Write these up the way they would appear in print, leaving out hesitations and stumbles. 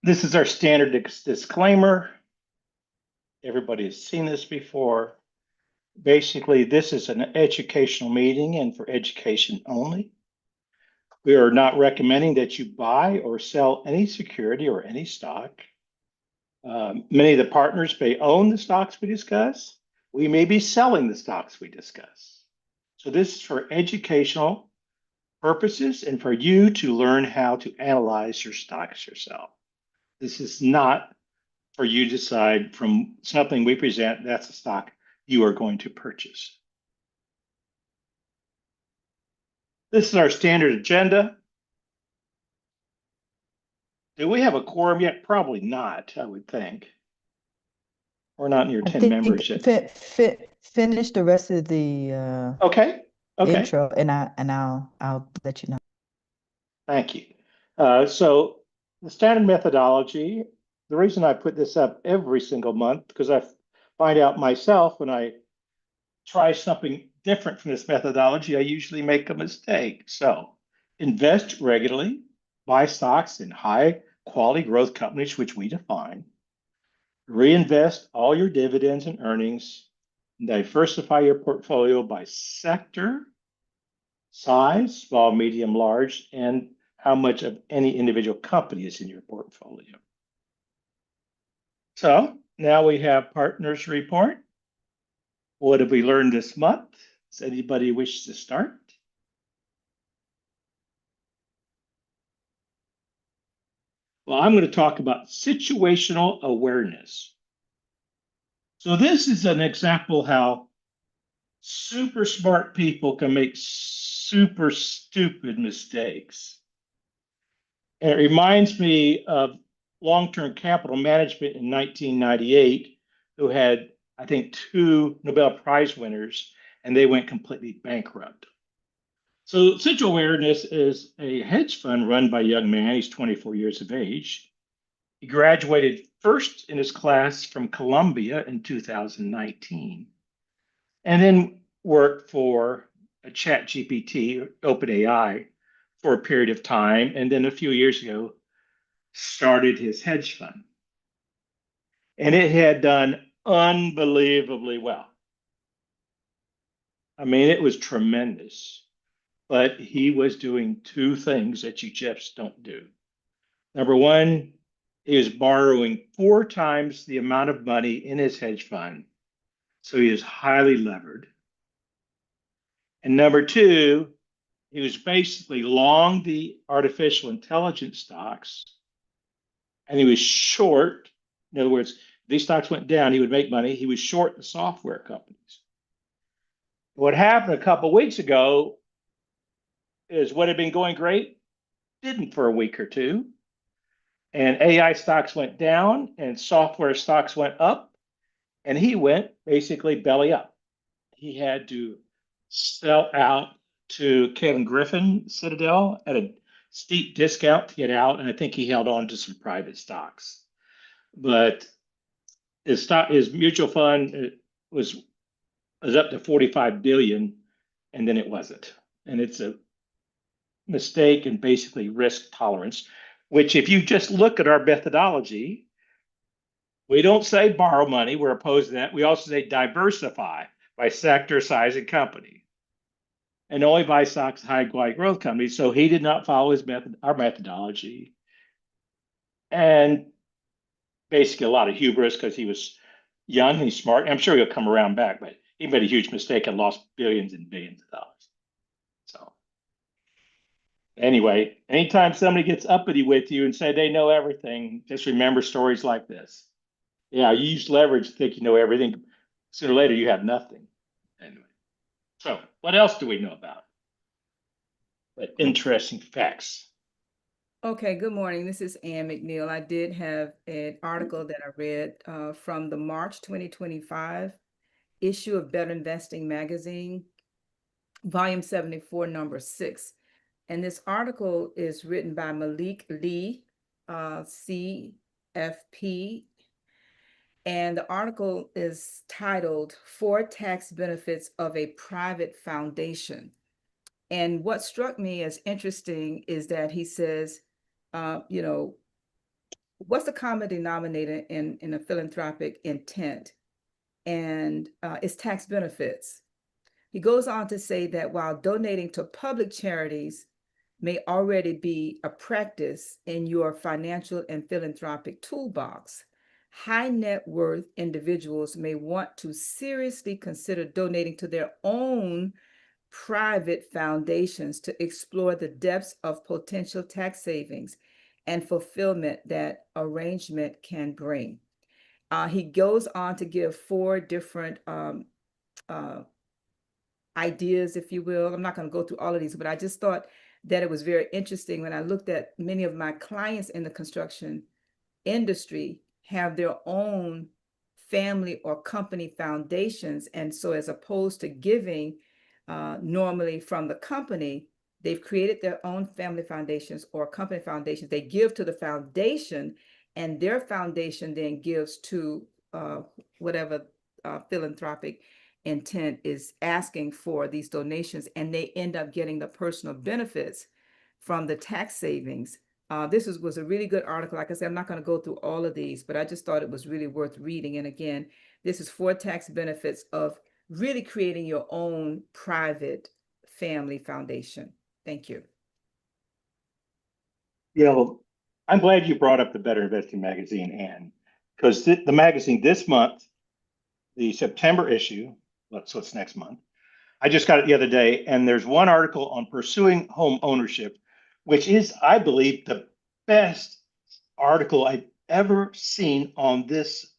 This is our standard disclaimer. Everybody has seen this before. Basically, this is an educational meeting and for education only. We are not recommending that you buy or sell any security or any stock. Many of the partners may own the stocks we discuss. We may be selling the stocks we discuss. So this is for educational purposes and for you to learn how to analyze your stocks yourself. This is not for you to decide from something we present, that's a stock you are going to purchase. This is our standard agenda. Do we have a quorum yet? Probably not, I would think. We're not near 10 members yet. Finish the rest of the Okay. intro, and I'll let you know. Thank you. So the standard methodology, the reason I put this up every single month, because I find out myself when I try something different from this methodology, I usually make a mistake. So invest regularly, buy stocks in high quality growth companies, which we define, reinvest all your dividends and earnings, diversify your portfolio by sector, size, small, medium, large, and how much of any individual company is in your portfolio. So now we have partners report. What have we learned this month? Does anybody wish to start? Well, I'm going to talk about situational awareness. So this is an example how super smart people can make super stupid mistakes. And it reminds me of long-term capital management in 1998, who had, I think, 2 Nobel Prize winners, and they went completely bankrupt. So situational awareness is a hedge fund run by a young man. He's 24 years of age. He graduated first in his class from Columbia in 2019, and then worked for a ChatGPT, OpenAI, for a period of time, and then a few years ago started his hedge fund. And it had done unbelievably well. I mean, it was tremendous. But he was doing 2 things that you just don't do. Number one, he was borrowing 4 times the amount of money in his hedge fund. So he is highly levered. And number 2, he was basically long the artificial intelligence stocks, and he was short. In other words, these stocks went down, he would make money. He was short the software companies. What happened a couple of weeks ago is what had been going great didn't for a week or 2. And AI stocks went down and software stocks went up, and he went basically belly up. He had to sell out to Kevin Griffin Citadel at a steep discount to get out, and I think he held on to some private stocks. But his mutual fund was up to 45 billion, and then it wasn't. And it's a mistake and basically risk tolerance, which if you just look at our methodology, we don't say borrow money, we're opposed to that. We also say diversify by sector, size, and company, and only buy stocks high quality growth companies. So he did not follow our methodology, and basically a lot of hubris because he was young, he's smart. I'm sure he'll come around back, but he made a huge mistake and lost billions and billions of dollars. So anyway, anytime somebody gets uppity with you and say they know everything, just remember stories like this. Yeah, you use leverage to think you know everything. Sooner or later, you have nothing. Anyway, so what else do we know about? But interesting facts. Okay, good morning. This is Ann McNeil. I did have an article that I read from the March 2025 issue of Better Investing Magazine, volume 74, number 6. And this article is written by Malik Lee, CFP. And the article is titled 4 Tax Benefits of a Private Foundation. And what struck me as interesting is that he says, what's the common denominator in a philanthropic intent? And it's tax benefits. He goes on to say that while donating to public charities may already be a practice in your financial and philanthropic toolbox, high net worth individuals may want to seriously consider donating to their own private foundations to explore the depths of potential tax savings and fulfillment that arrangement can bring. He goes on to give 4 different ideas, if you will. I'm not going to go through all of these, but I just thought that it was very interesting when I looked at many of my clients in the construction industry have their own family or company foundations. And so as opposed to giving normally from the company, they've created their own family foundations or company foundations. They give to the foundation, and their foundation then gives to whatever philanthropic intent is asking for these donations, and they end up getting the personal benefits from the tax savings. This was a really good article. Like I said, I'm not going to go through all of these, but I just thought it was really worth reading. And again, this is 4 tax benefits of really creating your own private family foundation. Thank you. Yeah, well, I'm glad you brought up the Better Investing magazine, Ann, because the magazine this month, the September issue, so it's next month. I just got it the other day, and there's one article on pursuing home ownership, which is, I believe, the best article I've ever seen on this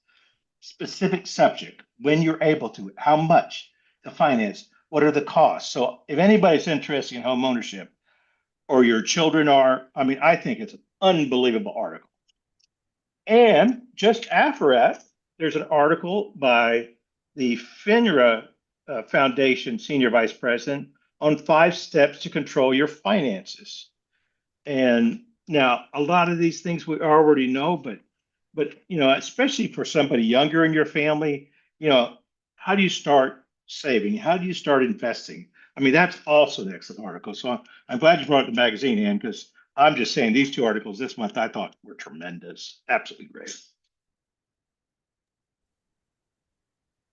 specific subject. When you're able to, how much to finance, what are the costs? So if anybody's interested in home ownership, or your children are, I mean, I think it's an unbelievable article. And just after that, there's an article by the FINRA Foundation Senior Vice President on 5 steps to control your finances. And now a lot of these things we already know, but especially for somebody younger in your family, how do you start saving? How do you start investing? I mean, that's also the excellent article. So I'm glad you brought the magazine in, because I'm just saying these 2 articles this month I thought were tremendous, absolutely great.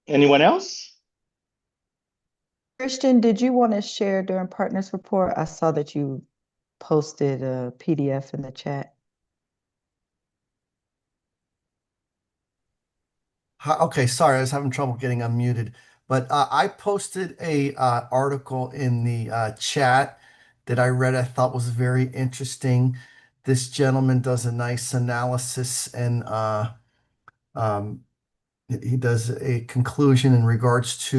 Anyone else? Christian, did you want to share during Partners Report? I saw that you posted a PDF in the chat. Okay, sorry, I was having trouble getting unmuted. But I posted a article in the chat that I read. I thought was very interesting. This gentleman does a nice analysis, and he does a conclusion in regards to